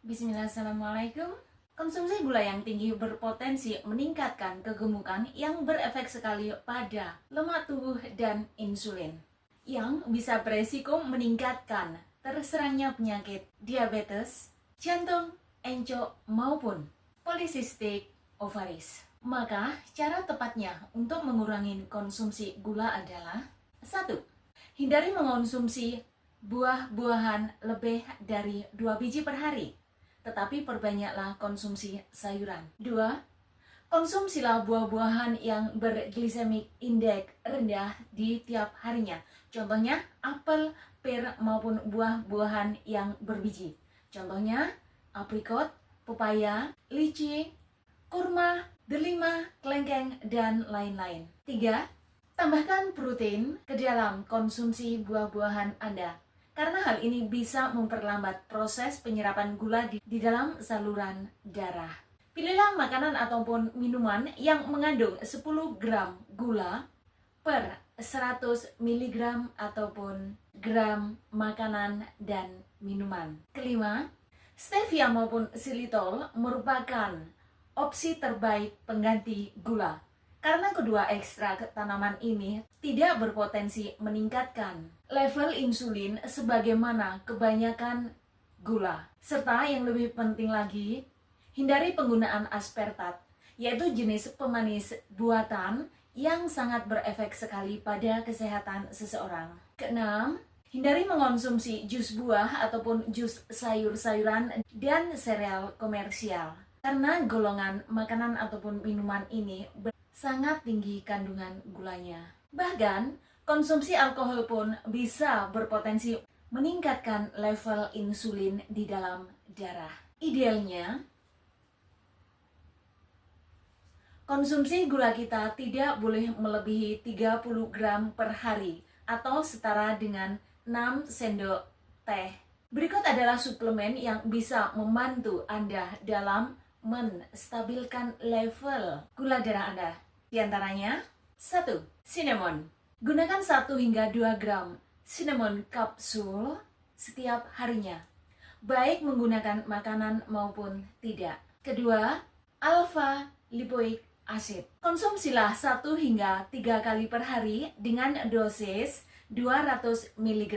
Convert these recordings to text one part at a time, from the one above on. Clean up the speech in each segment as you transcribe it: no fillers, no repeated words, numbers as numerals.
Bismillah, Assalamualaikum. Konsumsi gula yang tinggi berpotensi meningkatkan kegemukan yang berefek sekali pada lemak tubuh dan insulin, yang bisa beresiko meningkatkan terserangnya penyakit diabetes, jantung, encok, maupun polisistik ovaris. Maka, cara tepatnya untuk mengurangi konsumsi gula adalah: 1. Hindari mengonsumsi buah-buahan lebih dari 2 biji per hari, tetapi perbanyaklah konsumsi sayuran. 2. Konsumsilah buah-buahan yang berglycemic index rendah di tiap harinya. Contohnya apel, pir, maupun buah-buahan yang berbiji. Contohnya aprikot, pepaya, lici, kurma, delima, kelengkeng, dan lain-lain. 3. Tambahkan protein ke dalam konsumsi buah-buahan Anda, karena hal ini bisa memperlambat proses penyerapan gula di dalam saluran darah. Pilihlah makanan ataupun minuman yang mengandung 10 gram gula per 100 mg ataupun gram makanan dan minuman. Kelima, stevia maupun xylitol merupakan opsi terbaik pengganti gula, karena kedua ekstrak tanaman ini tidak berpotensi meningkatkan level insulin sebagaimana kebanyakan gula. Serta yang lebih penting lagi, hindari penggunaan aspartat, yaitu jenis pemanis buatan yang sangat berefek sekali pada kesehatan seseorang. Keenam, hindari mengonsumsi jus buah ataupun jus sayur-sayuran dan sereal komersial, karena golongan makanan ataupun minuman ini sangat tinggi kandungan gulanya. Bahkan, konsumsi alkohol pun bisa berpotensi meningkatkan level insulin di dalam darah. Idealnya, konsumsi gula kita tidak boleh melebihi 30 gram per hari atau setara dengan 6 sendok teh. Berikut adalah suplemen yang bisa membantu Anda dalam menstabilkan level gula darah Anda. Di antaranya, 1. Cinnamon. Gunakan 1 hingga 2 gram cinnamon kapsul setiap harinya, baik menggunakan makanan maupun tidak. Kedua, alpha lipoic acid. Konsumsilah 1 hingga 3 kali per hari dengan dosis 200 mg,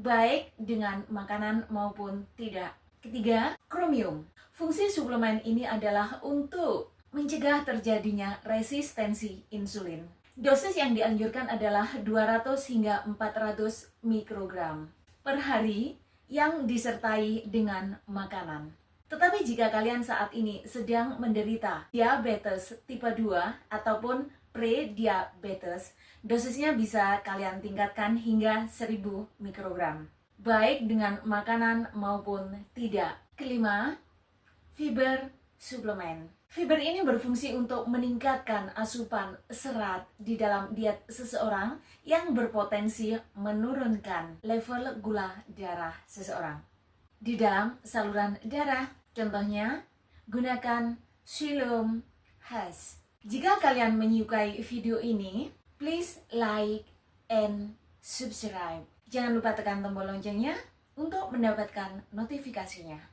baik dengan makanan maupun tidak. Ketiga, chromium. Fungsi suplemen ini adalah untuk mencegah terjadinya resistensi insulin. Dosis yang dianjurkan adalah 200 hingga 400 mikrogram per hari yang disertai dengan makanan. Tetapi jika kalian saat ini sedang menderita diabetes tipe 2 ataupun pre-diabetes, dosisnya bisa kalian tingkatkan hingga 1000 mikrogram, baik dengan makanan maupun tidak. Kelima, fiber suplemen. Fiber ini berfungsi untuk meningkatkan asupan serat di dalam diet seseorang yang berpotensi menurunkan level gula darah seseorang di dalam saluran darah. Contohnya, gunakan Psyllium Husk. Jika kalian menyukai video ini, please like and subscribe. Jangan lupa tekan tombol loncengnya untuk mendapatkan notifikasinya.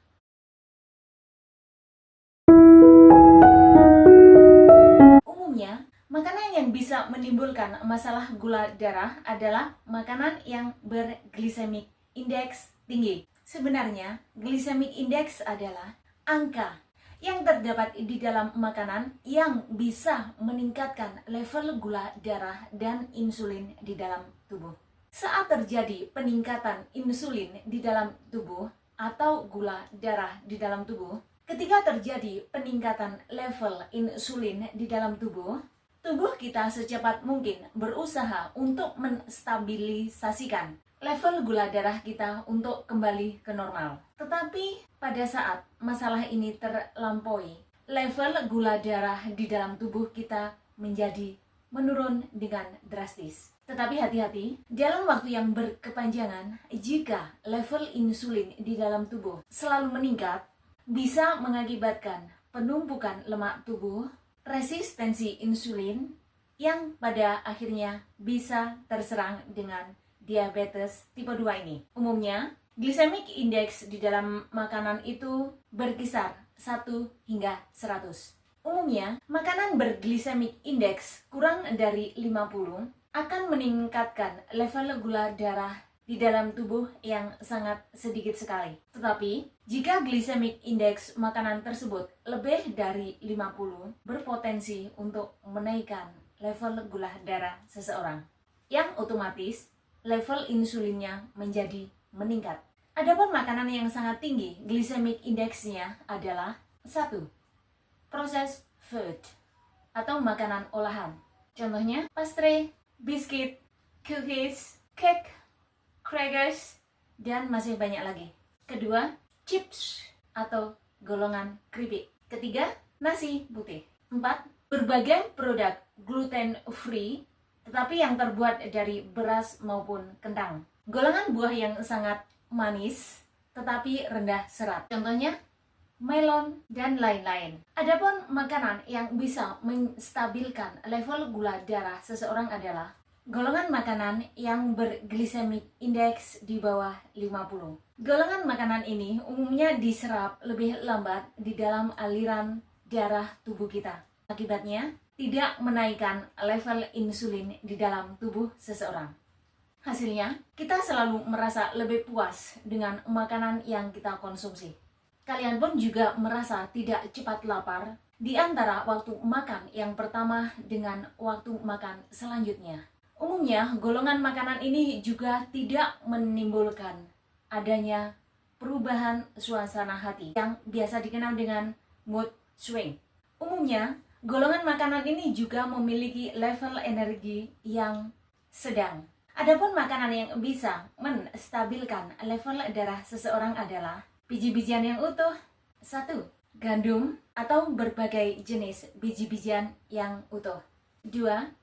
Umumnya, makanan yang bisa menimbulkan masalah gula darah adalah makanan yang berglycemic index tinggi. Sebenarnya, glycemic index adalah angka yang terdapat di dalam makanan yang bisa meningkatkan level gula darah dan insulin di dalam tubuh. Saat terjadi peningkatan insulin di dalam tubuh atau gula darah di dalam tubuh, ketika terjadi peningkatan level insulin di dalam tubuh, tubuh kita secepat mungkin berusaha untuk menstabilisasikan level gula darah kita untuk kembali ke normal. Tetapi pada saat masalah ini terlampaui, level gula darah di dalam tubuh kita menjadi menurun dengan drastis. Tetapi hati-hati, dalam waktu yang berkepanjangan, jika level insulin di dalam tubuh selalu meningkat, bisa mengakibatkan penumpukan lemak tubuh, resistensi insulin, yang pada akhirnya bisa terserang dengan diabetes tipe 2 ini. Umumnya, Glycemic index di dalam makanan itu berkisar 1 hingga 100. Umumnya, makanan berglycemic index kurang dari 50 akan meningkatkan level gula darah di dalam tubuh yang sangat sedikit sekali. Tetapi, jika glycemic index makanan tersebut lebih dari 50, berpotensi untuk menaikkan level gula darah seseorang, yang otomatis level insulinnya menjadi meningkat. Adapun makanan yang sangat tinggi glycemic indeksnya adalah 1. Processed food atau makanan olahan. Contohnya pastry, biskuit, cookies, cake, crackers, dan masih banyak lagi. Kedua, chips atau golongan keripik. Ketiga, nasi putih. 4. Berbagai produk gluten free tetapi yang terbuat dari beras maupun kentang. Golongan buah yang sangat manis tetapi rendah serat. Contohnya melon dan lain-lain. Adapun makanan yang bisa menstabilkan level gula darah seseorang adalah golongan makanan yang berglycemic index di bawah 50. Golongan makanan ini umumnya diserap lebih lambat di dalam aliran darah tubuh kita. Akibatnya, tidak menaikkan level insulin di dalam tubuh seseorang. Hasilnya, kita selalu merasa lebih puas dengan makanan yang kita konsumsi. Kalian pun juga merasa tidak cepat lapar di antara waktu makan yang pertama dengan waktu makan selanjutnya. Umumnya, golongan makanan ini juga tidak menimbulkan adanya perubahan suasana hati yang biasa dikenal dengan mood swing. Umumnya, golongan makanan ini juga memiliki level energi yang sedang. Adapun makanan yang bisa menstabilkan level darah seseorang adalah biji-bijian yang utuh. 1. Gandum atau berbagai jenis biji-bijian yang utuh. 2.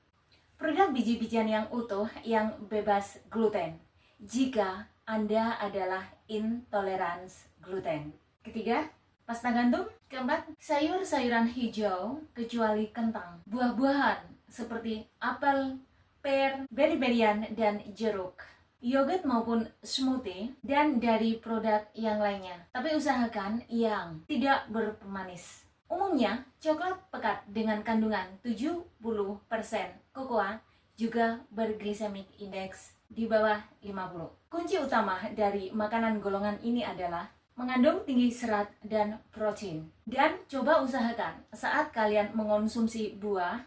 Produk biji-bijian yang utuh yang bebas gluten jika Anda adalah intolerans gluten. Ketiga, pasta gandum. Keempat, sayur-sayuran hijau kecuali kentang, buah-buahan seperti apel, pear, beri-berian, dan jeruk, yogurt maupun smoothie, dan dari produk yang lainnya. Tapi usahakan yang tidak berpemanis. Umumnya, coklat pekat dengan kandungan 70% kokoa juga berglycemic index di bawah 50. Kunci utama dari makanan golongan ini adalah mengandung tinggi serat dan protein. Dan coba usahakan saat kalian mengonsumsi buah,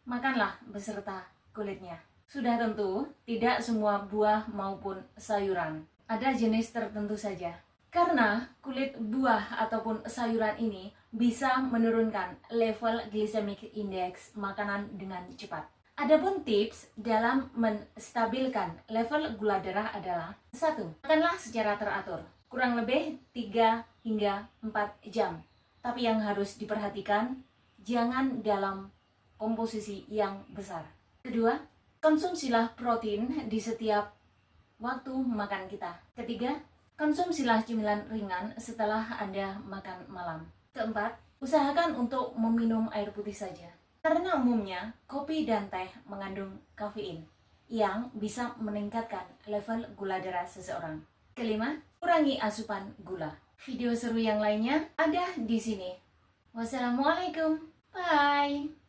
makanlah beserta kulitnya. Sudah tentu, tidak semua buah maupun sayuran. Ada jenis tertentu saja. Karena kulit buah ataupun sayuran ini bisa menurunkan level glycemic index makanan dengan cepat. Adapun tips dalam menstabilkan level gula darah adalah 1. Makanlah secara teratur, kurang lebih 3 hingga 4 jam. Tapi yang harus diperhatikan, jangan dalam komposisi yang besar. Kedua, konsumsilah protein di setiap waktu makan kita. Ketiga, konsumsilah cemilan ringan setelah Anda makan malam. Keempat, usahakan untuk meminum air putih saja. Karena umumnya, kopi dan teh mengandung kafein yang bisa meningkatkan level gula darah seseorang. Kelima, kurangi asupan gula. Video seru yang lainnya ada di sini. Wassalamualaikum. Bye.